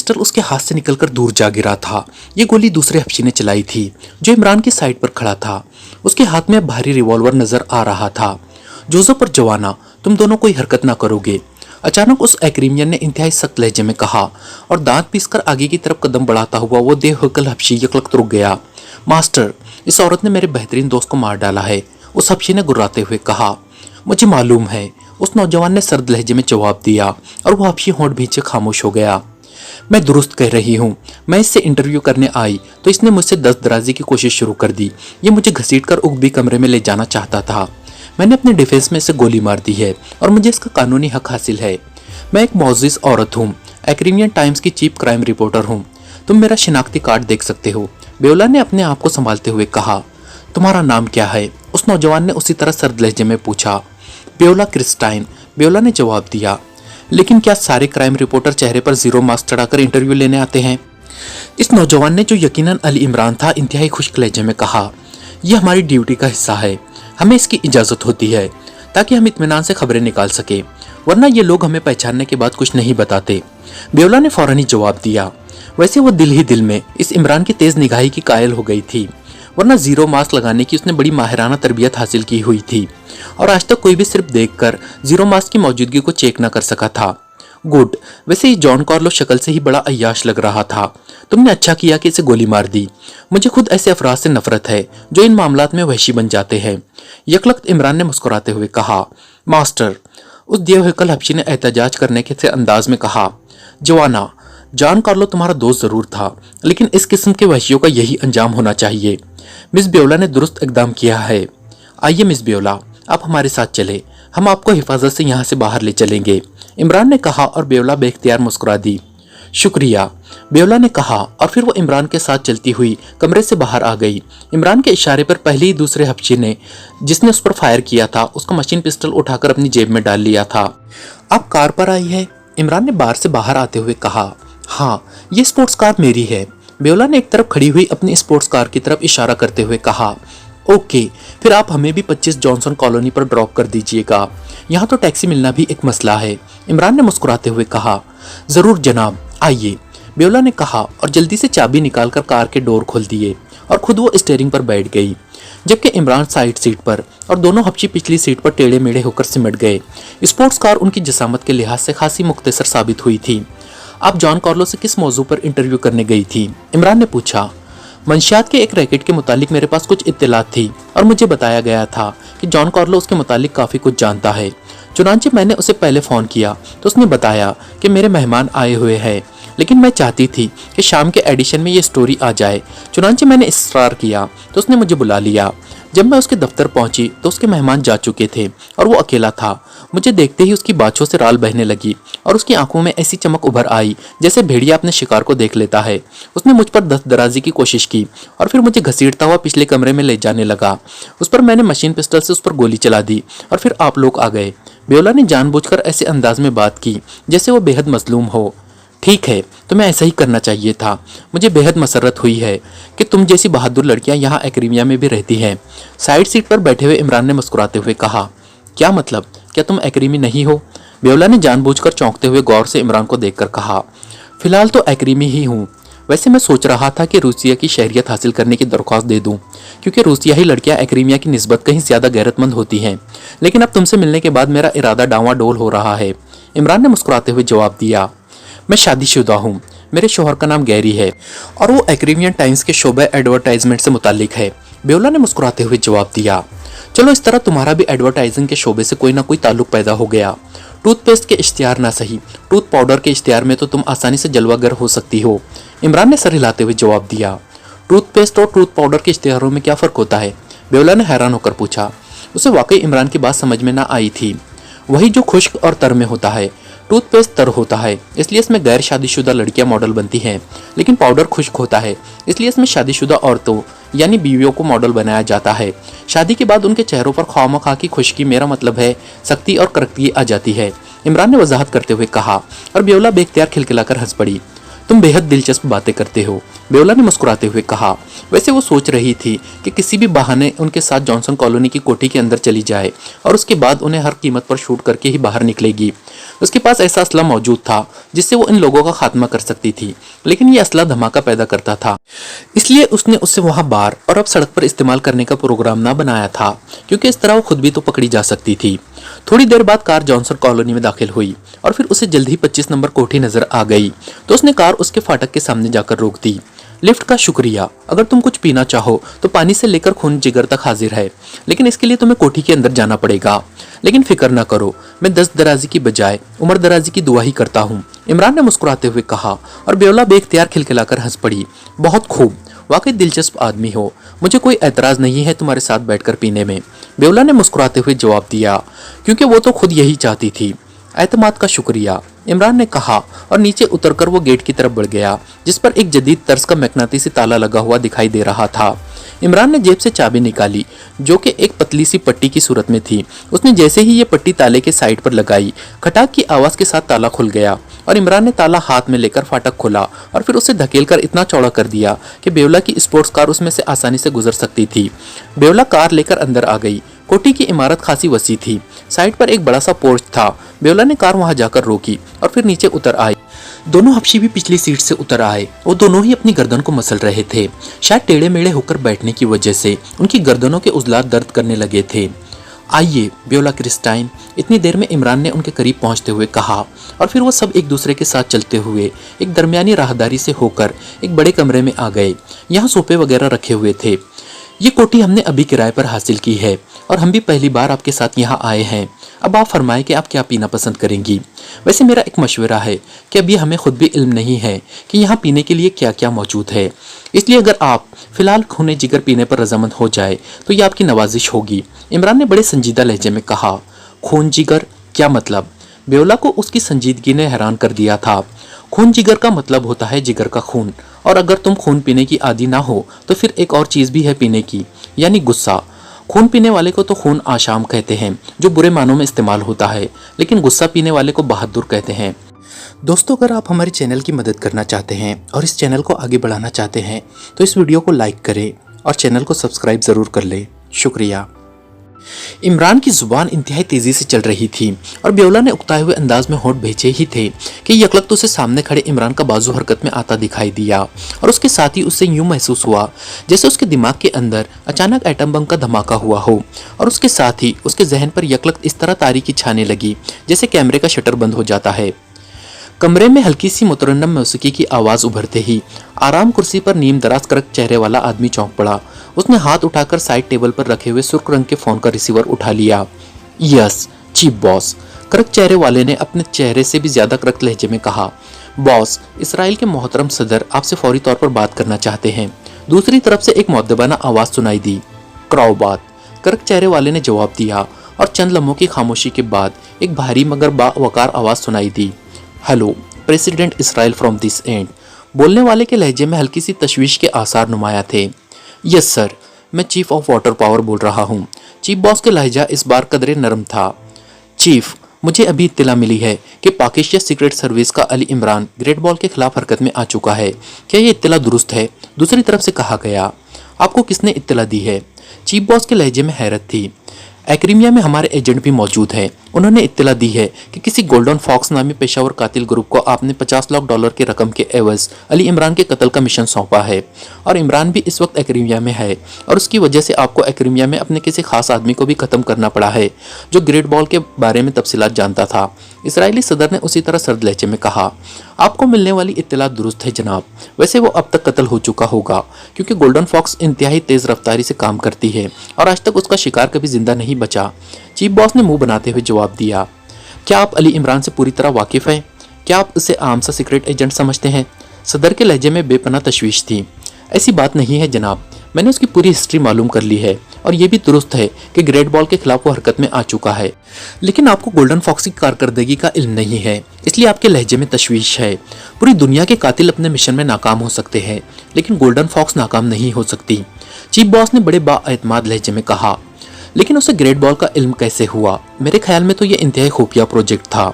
Pistol उसके हाथ से निकलकर दूर जा गिरा था। ये गोली दूसरे हफ्शी ने चलाई थी जो इमरान की साइड पर खड़ा था। उसके हाथ में भारी रिवॉल्वर नजर आ रहा था। जोसेफ और जवाना, तुम दोनों कोई हरकत ना करोगे, अचानक उस एक्रीमियन ने इंतहाई सख्त लहजे में कहा और दांत पीसकर आगे की तरफ कदम बढ़ाता हुआ वो देवहकल हफ्शी यकलख्त रुक गया। मास्टर, इस औरत ने मेरे बेहतरीन दोस्त को मार डाला है, उस हफ्शी ने गुर्राते हुए कहा। मुझे मालूम है, उस नौजवान ने सर्द लहजे में जवाब दिया और वो हफ्शी होंठ भींचे खामोश हो गया। मैं दुरुस्त कह रही हूँ, मैं इससे इंटरव्यू करने आई तो इसने मुझसे दस्तदराजी की कोशिश शुरू कर दी। ये मुझे घसीटकर उगबी कमरे में ले जाना चाहता था। मैंने अपने डिफेंस में इसे गोली मार दी है और मुझे इसका कानूनी हक हासिल है। मैं एक मोअज़्ज़िज़ औरत हूँ, एक्रीमियन टाइम्स की चीफ क्राइम रिपोर्टर हूँ। तुम मेरा शिनाख्ती कार्ड देख सकते हो। बेओला ने अपने आप को संभालते हुए कहा। तुम्हारा नाम क्या है? उस नौजवान ने उसी तरह सर्द लहजे में पूछा। बेओला क्रिस्टाइन, बेओला ने जवाब दिया। लेकिन क्या सारे क्राइम रिपोर्टर चेहरे पर जीरो मास्क चढ़ाकर इंटरव्यू लेने आते हैं? इस नौजवान ने, जो यकीनन अली इमरान था, इंतहाई खुश्क लहजे में कहा। यह हमारी ड्यूटी का हिस्सा है, हमें इसकी इजाजत होती है ताकि हम इत्मीनान से खबरें निकाल सके, वरना ये लोग हमें पहचानने के बाद कुछ नहीं बताते। बेओला ने फौरन ही जवाब दिया। वैसे वो दिल ही दिल में इस इमरान की तेज निगाही की कायल हो गई थी, वरना जीरो मास्क लगाने की उसने बड़ी माहिराना तरबियत हासिल की हुई थी और आज तक कोई भी सिर्फ देखकर जीरो मास्क की मौजूदगी को चेक न कर सका था। गुड, वैसे ये जॉन कार्लो शक्ल से ही बड़ा अय्याश लग रहा था। तुमने अच्छा किया कि इसे गोली मार दी। मुझे खुद ऐसे अफराद से नफरत है जो इन मामलात में वहशी बन जाते हैं। यकलख्त इमरान ने मुस्कुराते हुए कहा। मास्टर, उस देवहकल हफ्शी ने एहतजाज करने के अंदाज में कहा। जवाना, जॉन कार्लो तुम्हारा दोस्त जरूर था, लेकिन इस किस्म के वहशियों का यही अंजाम होना चाहिए। मिस बेओला ने दुरुस्त इकदाम किया है। आइए मिस बेओला, आप हमारे साथ चले, हम आपको हिफाजत से यहाँ से बाहर ले चलेंगे, इमरान ने कहा और बेओला बेख्तियार मुस्कुरा दी। शुक्रिया, बेओला ने कहा और फिर वो इमरान के साथ चलती हुई कमरे से बाहर आ गई। इमरान के इशारे पर पहले ही दूसरे हफ्शी ने, जिसने उस पर फायर किया था, उसका मशीन पिस्टल उठाकर अपनी जेब में डाल लिया था। आप कार पर आई है? इमरान ने बार से बाहर आते हुए कहा। हाँ, ये स्पोर्ट्स कार मेरी है, बेओला ने एक तरफ खड़ी हुई अपनी स्पोर्ट्स कार की तरफ इशारा करते हुए कहा। ओके, फिर आप हमें भी 25 जॉनसन कॉलोनी पर ड्रॉप कर दीजिएगा। यहाँ तो टैक्सी मिलना भी एक मसला है, इमरान ने मुस्कुराते हुए कहा। जरूर जनाब, आइए, बेओला ने कहा और जल्दी से चाबी निकालकर कार के डोर खोल दिए और खुद वो स्टीयरिंग पर बैठ गई, जबकि इमरान साइड सीट पर और दोनों हफ्शी पिछली सीट पर टेढ़े मेढ़े होकर सिमट गए। स्पोर्ट्स कार उनकी जसामत के लिहाज से खासी मुख्तसर साबित हुई थी। आप जॉन कार्लो से किस मौजू पर इंटरव्यू करने गई थी? इमरान ने पूछा। मंशियात के एक रैकेट के मुतालिक मेरे पास कुछ इत्तलात थी और मुझे बताया गया था कि जॉन कार्लो उसके मुतालिक काफ़ी कुछ जानता है। चुनांचे मैंने उसे पहले फ़ोन किया तो उसने बताया कि मेरे मेहमान आए हुए हैं, लेकिन मैं चाहती थी कि शाम के एडिशन में ये स्टोरी आ जाए। चुनांचे मैंने इसरार किया तो उसने मुझे बुला लिया। जब मैं उसके दफ्तर पहुंची तो उसके मेहमान जा चुके थे और वो अकेला था। मुझे देखते ही उसकी बाछों से राल बहने लगी और उसकी आंखों में ऐसी चमक उभर आई जैसे भेड़िया अपने शिकार को देख लेता है। उसने मुझ पर दस्तदराजी की कोशिश की और फिर मुझे घसीटता हुआ पिछले कमरे में ले जाने लगा। उस पर मैंने मशीन पिस्टल से उस पर गोली चला दी और फिर आप लोग आ गए। बेओला ने जानबूझकर ऐसे अंदाज में बात की जैसे वो बेहद मजलूम हो। ठीक है, तुम्हें ऐसा ही करना चाहिए था। मुझे बेहद मसरत हुई है कि तुम जैसी बहादुर लड़कियां यहाँ एक्रीमिया में भी रहती हैं। साइड सीट पर बैठे हुए इमरान ने मुस्कुराते हुए कहा। क्या मतलब, क्या तुम एक्रीमी नहीं हो? बेओला ने जानबूझकर चौंकते हुए गौर से इमरान को देखकर कहा। फिलहाल तो एक्रीमी ही हूँ। वैसे मैं सोच रहा था कि रूसिया की शहरियत हासिल करने की दरख्वास्त दे दूं, क्योंकि रूसियाई लड़कियां एक्रीमिया की निस्बत कहीं ज्यादा गैरतमंद होती हैं। लेकिन अब तुमसे मिलने के बाद मेरा इरादा डांवाडोल हो रहा है, इमरान ने मुस्कुराते हुए जवाब दिया। मैं शादीशुदा हूँ, मेरे शोहर का नाम गैरी है और वो एक्रीमियन टाइम्स के शोबे एडवर्टाइजमेंट से मुताल्लिक है, बेओला ने मुस्कुराते हुए जवाब दिया। चलो, इस तरह तुम्हारा भी एडवर्टाइजिंग के शोबे से कोई ना कोई ताल्लुक पैदा हो गया। टूथपेस्ट के इश्तिहार ना सही, टूथ पाउडर के इश्तिहार में तो तुम आसानी से जलवागर हो सकती हो, इमरान ने सर हिलाते हुए जवाब दिया। टूथपेस्ट और टूथ पाउडर के इश्तिहारों में क्या फ़र्क होता है? बेओला ने हैरान होकर पूछा। उसे वाकई इमरान की बात समझ में ना आई थी। वही जो खुश्क और तर में होता है। टूथपेस्ट तर होता है, इसलिए इसमें गैर शादीशुदा लड़कियां मॉडल बनती हैं, लेकिन पाउडर खुश्क होता है, इसलिए इसमें शादीशुदा औरतों यानी बीवियों को मॉडल बनाया जाता है। शादी के बाद उनके चेहरों पर खामखा की खुश्की, मेरा मतलब है सख्ती और करक्ती आ जाती है, इमरान ने वजाहत करते हुए कहा और बेओला बेख्तियार खिलखिलाकर हंस पड़ी। तुम बेहद दिलचस्प बातें करते हो, बेओला ने मुस्कुराते हुए कहा। वैसे वो सोच रही थी कि किसी भी बहाने उनके साथ जॉनसन कॉलोनी की कोठी के अंदर चली जाए और उसके बाद उन्हें हर कीमत पर शूट करके ही बाहर निकलेगी। उसके पास ऐसा असला मौजूद था जिससे वो इन लोगों का खात्मा कर सकती थी, लेकिन ये असला धमाका पैदा करता था, इसलिए उसने उससे वहां बार और अब सड़क पर इस्तेमाल करने का प्रोग्राम ना बनाया था, क्योंकि इस तरह वो खुद भी तो पकड़ी जा सकती थी। थोड़ी देर बाद कार जॉनसन कॉलोनी में दाखिल हुई और फिर उसे जल्द ही 25 नंबर कोठी नजर आ गई, तो उसने कार उसके फाटक के सामने जाकर रोक दी। लिफ्ट का शुक्रिया, अगर तुम कुछ पीना चाहो तो पानी से लेकर खून जिगर तक हाजिर है, लेकिन इसके लिए तुम्हें कोठी के अंदर जाना पड़ेगा। लेकिन फिक्र ना करो, मैं 10 दराजी की बजाय उम्र दराजी की दुआ ही करता हूँ, इमरान ने मुस्कुराते हुए कहा और बेओला बेख्तियार खिलखिलाकर हंस पड़ी। बहुत खूब, वाकई दिलचस्प आदमी हो, मुझे कोई एतराज नहीं है तुम्हारे साथ बैठकर पीने में, बेओला ने मुस्कुराते हुए जवाब दिया, क्योंकि वो तो खुद यही चाहती थी। एतमाद का शुक्रिया, इमरान ने कहा और नीचे उतरकर वो गेट की तरफ बढ़ गया, जिस पर एक जदीद तर्ज का मैग्नेटिसी ताला लगा हुआ दिखाई दे रहा था। इमरान ने जेब से चाबी निकाली, जो कि एक पतली सी पट्टी की सूरत में थी। उसने जैसे ही ये पट्टी ताले के साइड पर लगाई, खटाक की आवाज के साथ ताला खुल गया और इमरान ने ताला हाथ में लेकर फाटक खोला और फिर उसे धकेलकर इतना चौड़ा कर दिया कि बेओला की स्पोर्ट्स कार उसमें से आसानी से गुजर सकती थी। बेओला कार लेकर अंदर आ गई। कोठी की इमारत खासी वसी थी। साइड पर एक बड़ा सा पोर्च था। बेओला ने कार वहां जाकर रोकी और फिर नीचे उतर आई। दोनों हबशी भी पिछली सीट से उतर आए। वो दोनों ही अपनी गर्दन को मसल रहे थे। शायद टेढ़े मेढ़े होकर बैठने की वजह से उनकी गर्दनों के उजलात दर्द करने लगे थे। आइए बेओला क्रिस्टाइन, इतनी देर में इमरान ने उनके करीब पहुंचते हुए कहा और फिर वो सब एक दूसरे के साथ चलते हुए एक दरमियानी राहदारी से होकर एक बड़े कमरे में आ गए। यहाँ सोफे वगैरह रखे हुए थे। ये कोठी हमने अभी किराए पर हासिल की है और हम भी पहली बार आपके साथ यहाँ आए हैं। अब आप फरमाएं कि आप क्या पीना पसंद करेंगी। वैसे मेरा एक मशवरा है कि अभी हमें खुद भी इल्म नहीं है कि यहाँ पीने के लिए क्या क्या मौजूद है, इसलिए अगर आप फिलहाल खूने जिगर पीने पर रजामंद हो जाए तो ये आपकी नवाजिश होगी। इमरान ने बड़े संजीदा लहजे में कहा। खून जिगर क्या मतलब? बेओला को उसकी संजीदगी ने हैरान कर दिया था। खून जिगर का मतलब होता है जिगर का खून, और अगर तुम खून पीने की आदी ना हो तो फिर एक और चीज भी है पीने की, यानी गुस्सा। खून पीने वाले को तो खून आशाम कहते हैं, जो बुरे मानों में इस्तेमाल होता है, लेकिन गुस्सा पीने वाले को बहादुर कहते हैं। दोस्तों, अगर आप हमारे चैनल की मदद करना चाहते हैं और इस चैनल को आगे बढ़ाना चाहते हैं तो इस वीडियो को लाइक करें और चैनल को सब्सक्राइब जरूर कर लें। शुक्रिया। इमरान की जुबान इंतहाई तेजी से चल रही थी और बेओला ने उकताए हुए अंदाज में होंठ भेजे ही थे कि यकलक्त उसे सामने खड़े इमरान का बाजू हरकत में आता दिखाई दिया और उसके साथ ही उससे यूं महसूस हुआ जैसे उसके दिमाग के अंदर अचानक एटम बम का धमाका हुआ हो, और उसके साथ ही उसके जहन पर यकलक्त इस तरह तारीकी छाने लगी जैसे कैमरे का शटर बंद हो जाता है। कमरे में हल्की सी मुतरन्नम मौसीकी की आवाज उभरते ही आराम कुर्सी पर नीम दराज करक चेहरे वाला आदमी चौंक पड़ा। उसने हाथ उठाकर साइड टेबल पर रखे हुए सुर्ख रंग के फोन का रिसीवर उठा लिया। यस, चीफ बॉस, करक चेहरे वाले ने अपने चेहरे से भी ज्यादा करक लहजे में कहा। बॉस, इसराइल के मोहतरम सदर आपसे फौरी तौर पर बात करना चाहते हैं। दूसरी तरफ से एक मुअद्दबाना आवाज सुनाई दी। कराओ बात, करक चेहरे वाले ने जवाब दिया और चंद लम्हों की खामोशी के बाद एक भारी मगर बावकार आवाज सुनाई दी। Hello, president Israel from this end. बोलने वाले के लहजे में हल्की सी तशवीश के आसार नुमाया थे। यस सर, मैं चीफ ऑफ वाटर पावर बोल रहा हूँ। चीफ बॉस के लहजा इस बार कदरे नरम था। चीफ, मुझे अभी इत्तला मिली है कि पाकिस्तान सीक्रेट सर्विस का अली इमरान ग्रेट बॉल के खिलाफ हरकत में आ चुका है। क्या ये इत्तला दुरुस्त है? दूसरी तरफ से कहा गया। आपको किसने इत्तला दी है? चीफ बॉस के लहजे में हैरत थी। एक्रीमिया में हमारे एजेंट भी मौजूद हैं। उन्होंने इत्तला दी है कि किसी गोल्डन फॉक्स नामी पेशावर कातिल ग्रुप को आपने 50 लाख डॉलर की रकम के एवज अली इमरान के कत्ल का मिशन सौंपा है, और इमरान भी इस वक्त एक्रीमिया में है, और उसकी वजह से आपको एक्रीमिया में अपने किसी खास आदमी को भी खत्म करना पड़ा है जो ग्रेट बॉल के बारे में तफसीलात जानता था। इसराइली सदर ने उसी तरह सर्द लहजे में कहा। आपको मिलने वाली इत्तला दुरुस्त है जनाब। वैसे वो अब तक कत्ल हो चुका होगा, क्योंकि गोल्डन फॉक्स इंतहाई तेज रफ्तारी से काम करती है और आज तक उसका शिकार कभी जिंदा नहीं बचा। चीफ बॉस ने मुंह बनाते हुए जवाब दिया। क्या आप अली इमरान से पूरी तरह वाकिफ हैं? क्या आप उसे आम सा सीक्रेट एजेंट समझते हैं? सदर के लहजे में बेपनाह तशवीश थी। ऐसी बात नहीं है जनाब, मैंने उसकी पूरी हिस्ट्री मालूम कर ली है और ये भी दुरुस्त है कि ग्रेट बॉल के खिलाफ वो हरकत में आ चुका है, लेकिन आपको गोल्डन फॉक्स की कारकर्दगी का इल्म नहीं है, इसलिए आपके लहजे में तशवीश है। पूरी दुनिया के कातिल अपने मिशन में नाकाम हो सकते हैं, लेकिन गोल्डन फॉक्स नाकाम नहीं हो सकती। चीफ बॉस ने बड़े बाएतमाद लहजे में कहा। लेकिन उसे ग्रेट बॉल का इल्म कैसे हुआ? मेरे ख्याल में तो ये इंतहाई खुफिया प्रोजेक्ट था,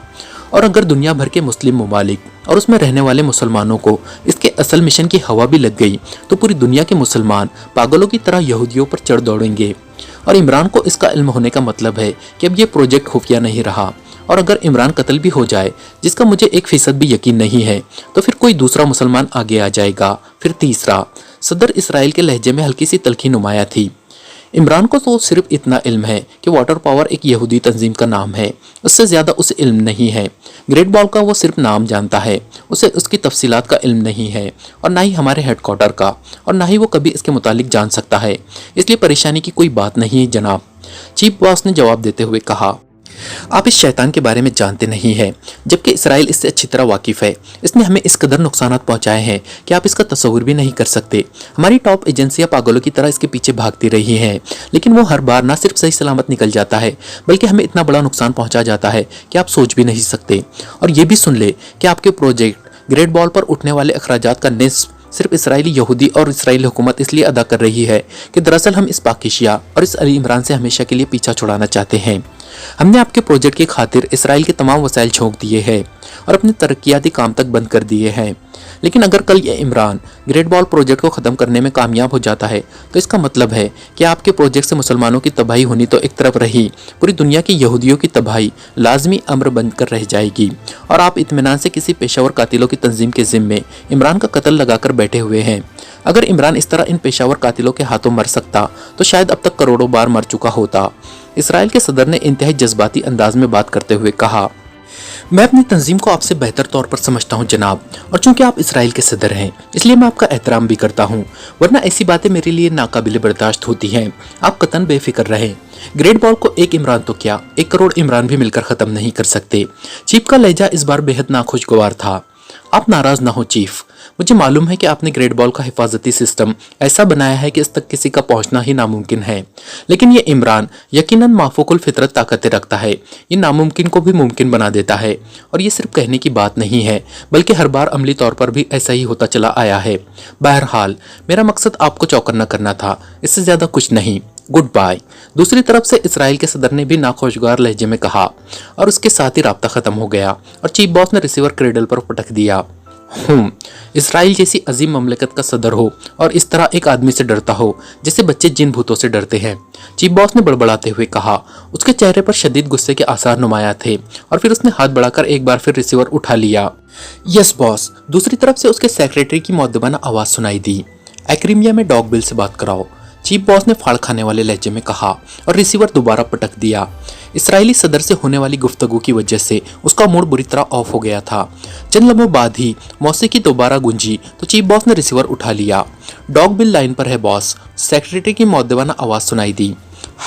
और अगर दुनिया भर के मुस्लिम ममालिक और उसमें रहने वाले मुसलमानों को इसके असल मिशन की हवा भी लग गई तो पूरी दुनिया के मुसलमान पागलों की तरह यहूदियों पर चढ़ दौड़ेंगे। और इमरान को इसका इल्म होने का मतलब है कि अब ये प्रोजेक्ट खुफिया नहीं रहा, और अगर इमरान कत्ल भी हो जाए, जिसका मुझे 1% भी यकीन नहीं है, तो फिर कोई दूसरा मुसलमान आगे आ जाएगा, फिर तीसरा। सदर इसराइल के लहजे में हल्की सी तल्खी नुमाया थी। इमरान को तो सिर्फ इतना इल्म है कि वाटर पावर एक यहूदी तंजीम का नाम है, उससे ज़्यादा उसे इल्म नहीं है। ग्रेट बॉल का वो सिर्फ नाम जानता है, उसे उसकी तफसीलात का इल्म नहीं है, और ना ही हमारे हेडक्वार्टर का, और ना ही वो कभी इसके मुतालिक जान सकता है। इसलिए परेशानी की कोई बात नहीं है जनाब, चीफ बॉस ने जवाब देते हुए कहा। आप इस शैतान के बारे में जानते नहीं हैं, जबकि इसराइल इससे अच्छी तरह वाकिफ है। इसने हमें इस कदर नुकसानात पहुंचाए हैं कि आप इसका तस्वुर भी नहीं कर सकते। हमारी टॉप एजेंसियां पागलों की तरह इसके पीछे भागती रही हैं, लेकिन वो हर बार ना सिर्फ सही सलामत निकल जाता है, बल्कि हमें इतना बड़ा नुकसान पहुंचा जाता है कि आप सोच भी नहीं सकते। और ये भी सुन ले कि आपके प्रोजेक्ट ग्रेट बॉल पर उठने वाले अखराजात का निस्फ सिर्फ इसराइली यहूदी और इसराइली हुकूमत इसलिए अदा कर रही है कि दरअसल हम इस पाकिशिया और इस अली इमरान से हमेशा के लिए पीछा छुड़ाना चाहते हैं। हमने आपके प्रोजेक्ट की खातिर इसराइल के तमाम वसाइल झोंक दिए हैं और अपने तरक्याती काम तक बंद कर दिए हैं, लेकिन अगर कल ये इमरान ग्रेट बॉल प्रोजेक्ट को ख़त्म करने में कामयाब हो जाता है तो इसका मतलब है कि आपके प्रोजेक्ट से मुसलमानों की तबाही होनी तो एक तरफ रही, पूरी दुनिया की यहूदियों की तबाही लाजमी अम्र बनकर रह जाएगी। और आप इत्मीनान से किसी पेशावर कातिलों की तंजीम के जिम्मे इमरान का कत्ल लगाकर बैठे हुए हैं। अगर इमरान इस तरह इन पेशावर कातिलों के हाथों मर सकता तो शायद अब तक करोड़ों बार मर चुका होता। इसराइल के सदर ने इंतहाई जज्बाती अंदाज में बात करते हुए कहा, मैं अपनी तंजीम को आपसे बेहतर तौर पर समझता हूं जनाब, और चूंकि आप इसराइल के सदर हैं इसलिए मैं आपका एहतराम भी करता हूं, वरना ऐसी बातें मेरे लिए नाकाबिले बर्दाश्त होती हैं। आप कतन बेफिक्र रहें। ग्रेट बॉल को एक इमरान तो क्या 1 करोड़ इमरान भी मिलकर ख़त्म नहीं कर सकते। चीफ का लहजा इस बार बेहद नाखुशगवार था। आप नाराज ना हो चीफ, मुझे मालूम है कि आपने ग्रेट बॉल का हिफाजती सिस्टम ऐसा बनाया है कि इस तक किसी का पहुंचना ही नामुमकिन है, लेकिन ये इमरान यकीनन माफूकुल फितरत ताकतें रखता है। ये नामुमकिन को भी मुमकिन बना देता है, और ये सिर्फ कहने की बात नहीं है बल्कि हर बार अमली तौर पर भी ऐसा ही होता चला आया है। बहरहाल मेरा मकसद आपको चौकन्ना करना था, इससे ज्यादा कुछ नहीं। Good bye. दूसरी तरफ से इसराइल के सदर ने भी नाखुशगवार लहजे में कहा, और उसके साथ ही राब्ता खत्म हो गया और चीफ बॉस ने रिसीवर क्रेडल पर पटक दिया। इसराइल जैसी अजीम ममलकत का सदर हो और इस तरह एक आदमी से डरता हो जैसे बच्चे जिन भूतों से डरते हैं, चीफ बॉस ने बड़बड़ाते हुए कहा। उसके चेहरे पर शदीद गुस्से के आसार नुमाया थे और फिर उसने हाथ बढ़ाकर एक बार फिर रिसीवर उठा लिया। Yes boss. दूसरी तरफ से उसके सेक्रेटरी की मुअद्दबाना आवाज सुनाई दी। एक्रीमिया में डॉग बिल से बात कराओ, चीफ बॉस ने फाड़ खाने वाले लहजे में कहा और रिसीवर दोबारा पटक दिया। इसराइली सदर से होने वाली गुफ्तगू की वजह से उसका मूड बुरी तरह ऑफ हो गया था। चंद लम्हों बाद ही मौसीकी दोबारा गूंजी तो चीफ बॉस ने रिसीवर उठा लिया। डॉग बिल लाइन पर है बॉस, सेक्रेटरी की मुअद्दबाना आवाज सुनाई दी।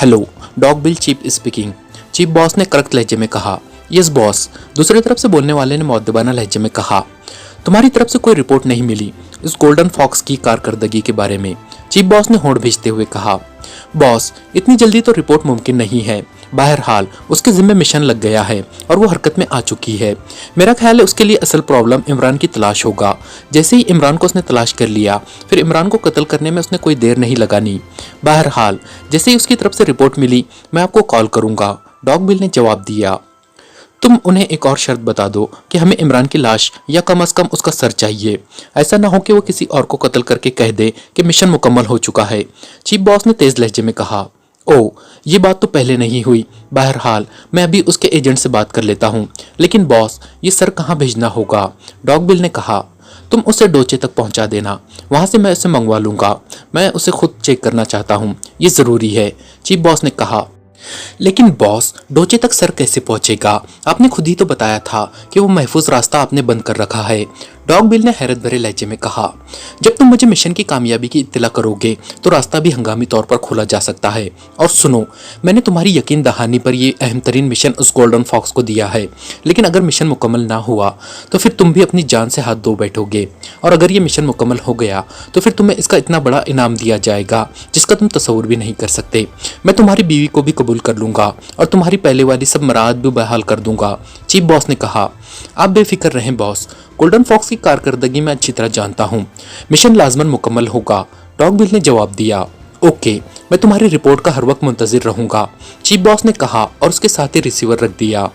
Hello, dog bill chief speaking, chief boss ने करक लहजे में कहा। यस बॉस, दूसरी तरफ से बोलने वाले ने मुअद्दबाना लहजे में कहा। तुम्हारी तरफ से कोई रिपोर्ट नहीं मिली इस गोल्डन फॉक्स की कारकर्दगी के बारे में, चीफ बॉस ने होड़ भेजते हुए कहा। बॉस, इतनी जल्दी तो रिपोर्ट मुमकिन नहीं है। बहरहाल उसके जिम्मे मिशन लग गया है और वो हरकत में आ चुकी है। मेरा ख्याल है उसके लिए असल प्रॉब्लम इमरान की तलाश होगा। जैसे ही इमरान को उसने तलाश कर लिया फिर इमरान को कत्ल करने में उसने कोई देर नहीं लगानी। बहरहाल जैसे ही उसकी तरफ से रिपोर्ट मिली मैं आपको कॉल करूंगा, डॉग बिल ने जवाब दिया। तुम उन्हें एक और शर्त बता दो कि हमें इमरान की लाश या कम से कम उसका सर चाहिए। ऐसा ना हो कि वो किसी और को कत्ल करके कह दे कि मिशन मुकम्मल हो चुका है, चीफ बॉस ने तेज लहजे में कहा। ओह, ये बात तो पहले नहीं हुई। बहरहाल मैं अभी उसके एजेंट से बात कर लेता हूँ। लेकिन बॉस, ये सर कहाँ भेजना होगा, डॉग बिल ने कहा। तुम उसे डोचे तक पहुंचा देना, वहां से मैं उसे मंगवा लूंगा। मैं उसे खुद चेक करना चाहता हूँ, ये जरूरी है, चीफ बॉस ने कहा। लेकिन बॉस, डोचे तक सर कैसे पहुंचेगा? आपने खुद ही तो बताया था कि वो महफूज रास्ता आपने बंद कर रखा है, डॉग बिल ने हैरत भरे लहजे में कहा। जब तुम मुझे मिशन की कामयाबी की इत्तला करोगे तो रास्ता भी हंगामी तौर पर खोला जा सकता है। और सुनो, मैंने तुम्हारी यकीन दहानी पर यह अहम तरीन मिशन उस गोल्डन फॉक्स को दिया है, लेकिन अगर मिशन मुकम्मल ना हुआ तो फिर तुम भी अपनी जान से हाथ धो बैठोगे। और अगर ये मिशन मुकम्मल हो गया तो फिर तुम्हें इसका इतना बड़ा इनाम दिया जाएगा जिसका तुम तस्वुर भी नहीं कर सकते। मैं तुम्हारी बीवी को भी कबूल कर लूंगा और तुम्हारी पहले वाली सब मराद भी बहाल कर दूंगा, चीफ बॉस ने कहा। आप बेफिक्र रहें बॉस, गोल्डन फॉक्स की कारकर्दगी मैं अच्छी तरह जानता हूँ। मिशन लाजमन मुकम्मल होगा, डॉग बिल ने जवाब दिया। ओके, मैं तुम्हारी रिपोर्ट का हर वक्त मुंतजिर रहूंगा, चीफ बॉस ने कहा और उसके साथ ही रिसीवर रख दिया।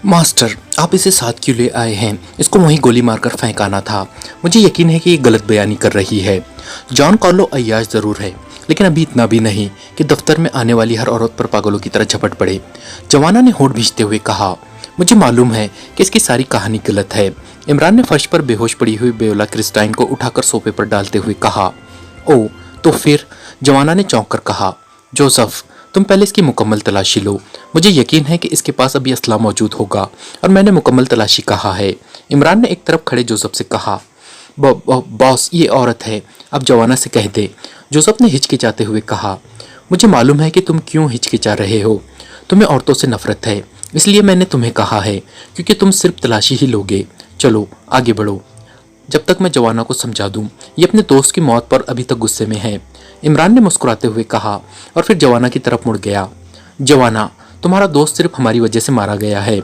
मास्टर, आप इसे साथ क्यों ले आए हैं? इसको वहीं गोली मारकर फेंकाना था। मुझे यकीन है कि ये गलत बयानी कर रही है। जॉन कार्लो अय्याश जरूर है, लेकिन अभी इतना भी नहीं कि दफ्तर में आने वाली हर औरत पर पागलों की तरह झपट पड़े। जवाना ने होंठ भींचते हुए कहा, मुझे मालूम है कि इसकी सारी कहानी गलत है। इमरान ने फर्श पर बेहोश पड़ी हुई बेओला क्रिस्टाइन को उठाकर सोफे पर डालते हुए कहा, ओ तो फिर? जवाना ने चौंक कर कहा, जोसेफ, तुम पहले इसकी मुकम्मल तलाशी लो। मुझे यकीन है कि इसके पास अभी असला मौजूद होगा और मैंने मुकम्मल तलाशी कहा है। इमरान ने एक तरफ खड़े जोसेफ से कहा, बॉस, ये औरत है, अब जवाना से कह दे। जोसेफ ने हिचकिचाते हुए कहा, मुझे मालूम है कि तुम क्यों हिचकिचा रहे हो। तुम्हें औरतों से नफरत है, इसलिए मैंने तुम्हें कहा है, क्योंकि तुम सिर्फ तलाशी ही लोगे। चलो आगे बढ़ो, जब तक मैं जवाना को समझा दूं। ये अपने दोस्त की मौत पर अभी तक गुस्से में है। इमरान ने मुस्कुराते हुए कहा और फिर जवाना की तरफ मुड़ गया। जवाना, तुम्हारा दोस्त सिर्फ हमारी वजह से मारा गया है।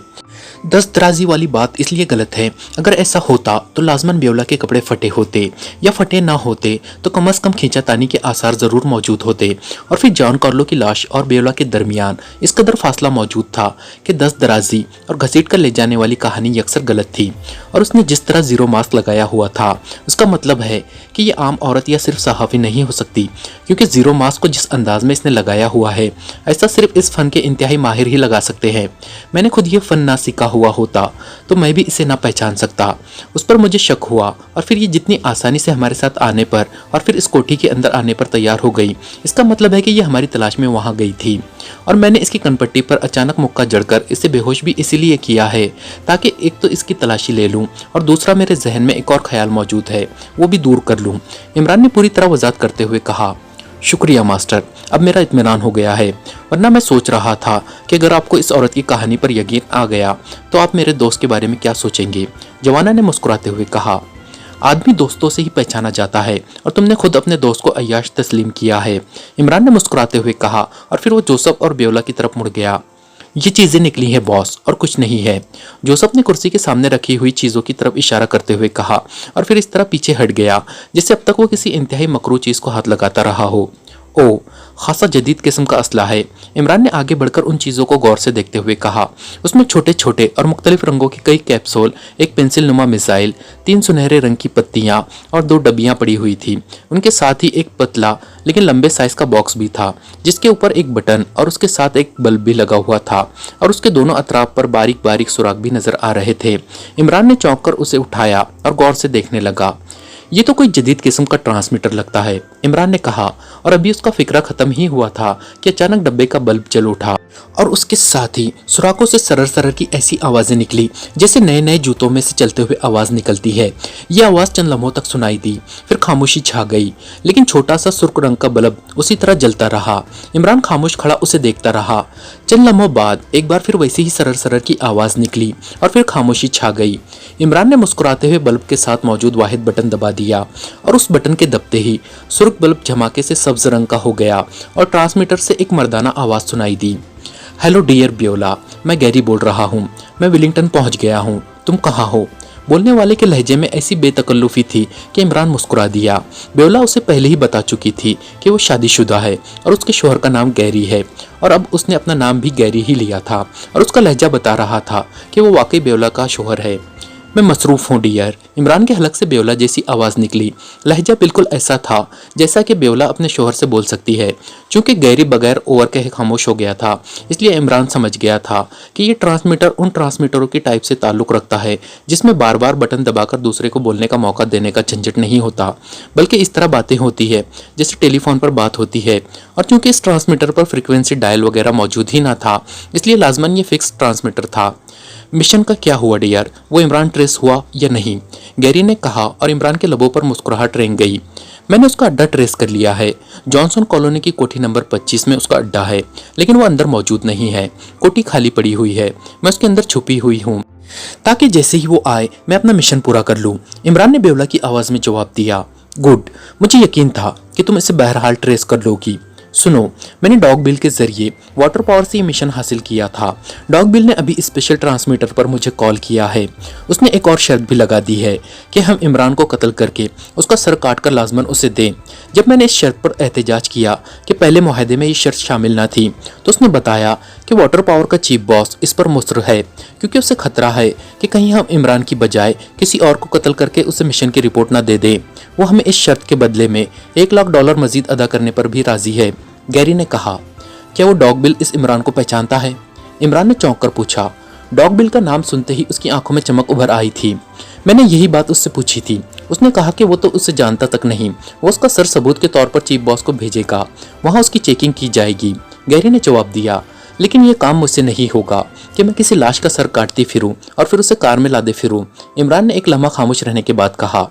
दस्तराजी वाली बात इसलिए गलत है, अगर ऐसा होता तो लाजमन बेओला के कपड़े फटे होते, या फटे ना होते तो कम अज कम खींचातानी के आसार जरूर मौजूद होते। और फिर जॉन कार्लो की लाश और बेओला के दरमियान इस कदर फासला मौजूद था कि दस्तराजी और घसीट कर ले जाने वाली कहानी अक्सर गलत थी। और उसने जिस तरह जीरो मास्क लगाया हुआ था, उसका मतलब है कि ये आम औरत या सिर्फ सहाफ़ी नहीं हो सकती, क्योंकि जीरो मास्क को जिस अंदाज में इसने लगाया हुआ है, ऐसा सिर्फ इस फन के इंतहाई माहिर ही लगा सकते हैं। मैंने खुद ये फन ना सीखा हुआ होता तो मैं भी इसे ना पहचान सकता। उस पर मुझे शक हुआ और फिर ये जितनी आसानी से हमारे साथ आने पर और फिर इस कोठी के अंदर आने पर तैयार हो गई, इसका मतलब है कि ये हमारी तलाश में वहां गई थी। और मैंने इसकी कनपट्टी पर अचानक मुक्का जड़कर इसे बेहोश भी इसीलिए किया है ताकि एक तो इसकी तलाशी ले लूं और दूसरा मेरे जहन में एक और ख्याल मौजूद है वो भी दूर कर लूं। इमरान ने पूरी तरह वजाहत करते हुए कहा, शुक्रिया मास्टर, अब मेरा इत्मीनान हो गया है। वरना मैं सोच रहा था कि अगर आपको इस औरत की कहानी पर यकीन आ गया तो आप मेरे दोस्त के बारे में क्या सोचेंगे। जवाना ने मुस्कुराते हुए कहा, आदमी दोस्तों से ही पहचाना जाता है और तुमने खुद अपने दोस्त को अय्याश तस्लीम किया है। इमरान ने मुस्कुराते हुए कहा और फिर वो जोसेफ और बेओला की तरफ मुड़ गया। ये चीजें निकली हैं बॉस, और कुछ नहीं है। जोसेफ ने कुर्सी के सामने रखी हुई चीजों की तरफ इशारा करते हुए कहा और फिर इस तरह पीछे हट गया जैसे अब तक वो किसी इंतहाई मकरू चीज को हाथ लगाता रहा हो। ओ, खासा जदीद किस्म का असला है। इमरान ने आगे बढ़कर उन चीज़ों को गौर से देखते हुए कहा। उसमें छोटे छोटे और मुख्तलिफ रंगों के कई कैप्सूल, एक पेंसिल नुमा मिसाइल, 3 सुनहरे रंग की पत्तियां और 2 डब्बियां पड़ी हुई थी। उनके साथ ही एक पतला लेकिन लंबे साइज का बॉक्स भी था जिसके ऊपर एक बटन और उसके साथ एक बल्ब भी लगा हुआ था और उसके दोनों अतराफ पर बारीक बारीक सुराख भी नजर आ रहे थे। इमरान ने चौंक कर उसे उठाया और गौर से देखने लगा। ये तो कोई जदीद किस्म का ट्रांसमीटर लगता है, इमरान ने कहा और अभी उसका फिक्रा खत्म ही हुआ था कि अचानक डब्बे का बल्ब जल उठा और उसके साथ ही सुराखों से सरर सरर की ऐसी आवाजें निकली जैसे नए नए जूतों में से चलते हुए आवाज निकलती है। ये आवाज चंद लम्हों तक सुनाई दी, फिर खामोशी छा गई, लेकिन छोटा सा सुर्ख रंग का बल्ब उसी तरह जलता रहा। इमरान खामोश खड़ा उसे देखता रहा। चंद लम्हों बाद एक बार फिर वैसी ही सरर सरर की आवाज निकली और फिर खामोशी छा गई। इमरान ने मुस्कुराते हुए बल्ब के साथ मौजूद वाहिद बटन दबा दिया और उस बटन के दबते ही सुर्ख बल्ब झमाके से सब्ज रंग का हो गया और ट्रांसमीटर से एक मर्दाना आवाज सुनाई दी। हेलो डियर बेओला, मैं गैरी बोल रहा हूँ। मैं विलिंगटन पहुँच गया हूँ, तुम कहाँ हो? बोलने वाले के लहजे में ऐसी बेतकल्लुफी थी कि इमरान मुस्कुरा दिया। बेओला उसे पहले ही बता चुकी थी कि वो शादीशुदा है और उसके शोहर का नाम गैरी है और अब उसने अपना नाम भी गैरी ही लिया था और उसका लहजा बता रहा था कि वो वाकई बेओला का शोहर है। मैं मसरूफ हूँ डियर, इमरान के हलक से बेओला जैसी आवाज़ निकली। लहजा बिल्कुल ऐसा था जैसा कि बेओला अपने शोहर से बोल सकती है। चूंकि गैरी बगैर ओवर कहे खामोश हो गया था, इसलिए इमरान समझ गया था कि ये ट्रांसमीटर उन ट्रांसमीटरों की टाइप से ताल्लुक़ रखता है जिसमें बार बार बटन दबाकर दूसरे को बोलने का मौका देने का झंझट नहीं होता, बल्कि इस तरह बातें होती है जैसे टेलीफोन पर बात होती है। और चूंकि इस ट्रांसमीटर पर फ्रिक्वेंसी डायल वगैरह मौजूद ही ना था, इसलिए लाजमन ये फिक्स ट्रांसमीटर था। मिशन का क्या हुआ डियर, वो इमरान ट्रेस हुआ या नहीं? गैरी ने कहा और इमरान के लबों पर मुस्कुराहट रेंग गई। मैंने उसका अड्डा ट्रेस कर लिया है। जॉनसन कॉलोनी की कोठी नंबर 25 में उसका अड्डा है, लेकिन वो अंदर मौजूद नहीं है। कोठी खाली पड़ी हुई है, मैं उसके अंदर छुपी हुई हूँ ताकि जैसे ही वो आए मैं अपना मिशन पूरा कर लूँ। इमरान ने बेओला की आवाज में जवाब दिया। गुड, मुझे यकीन था कि तुम इसे बहरहाल ट्रेस कर लोगी। सुनो, मैंने डॉग बिल के जरिए वाटर पावर से ये मिशन हासिल किया था। डॉग बिल ने अभी स्पेशल ट्रांसमीटर पर मुझे कॉल किया है। उसने एक और शर्त भी लगा दी है कि हम इमरान को कत्ल करके उसका सर काट कर लाजमन उसे दें। जब मैंने इस शर्त पर एहतजाज किया कि पहले मुआहदे में ये शर्त शामिल ना थी, तो उसने बताया कि कि वाटर पावर का चीफ बॉस इस पर मुस्र है, क्योंकि उसे खतरा है कि कहीं हम इमरान की बजाय किसी और को कत्ल करके उसे मिशन की रिपोर्ट ना दे दे। वो हमें इस शर्त के बदले में $1 लाख मजीद अदा करने पर भी राजी है। गैरी ने कहा, क्या वो डॉग बिल इस इमरान को पहचानता है? इमरान ने चौंक कर पूछा। डॉग बिल का नाम सुनते ही उसकी आंखों में चमक उभर आई थी। मैंने यही बात उससे पूछी थी। उसने कहा कि वो तो उसे जानता तक नहीं, वो उसका सर सबूत के तौर पर चीफ बॉस को भेजेगा, वहां उसकी चेकिंग की जाएगी। गैरी ने जवाब दिया, लेकिन ये काम मुझसे नहीं होगा कि मैं किसी लाश का सर काटती फिरूं और फिर उसे कार में लादे फिरूं। इमरान ने एक लम्हा खामोश रहने के बाद कहा,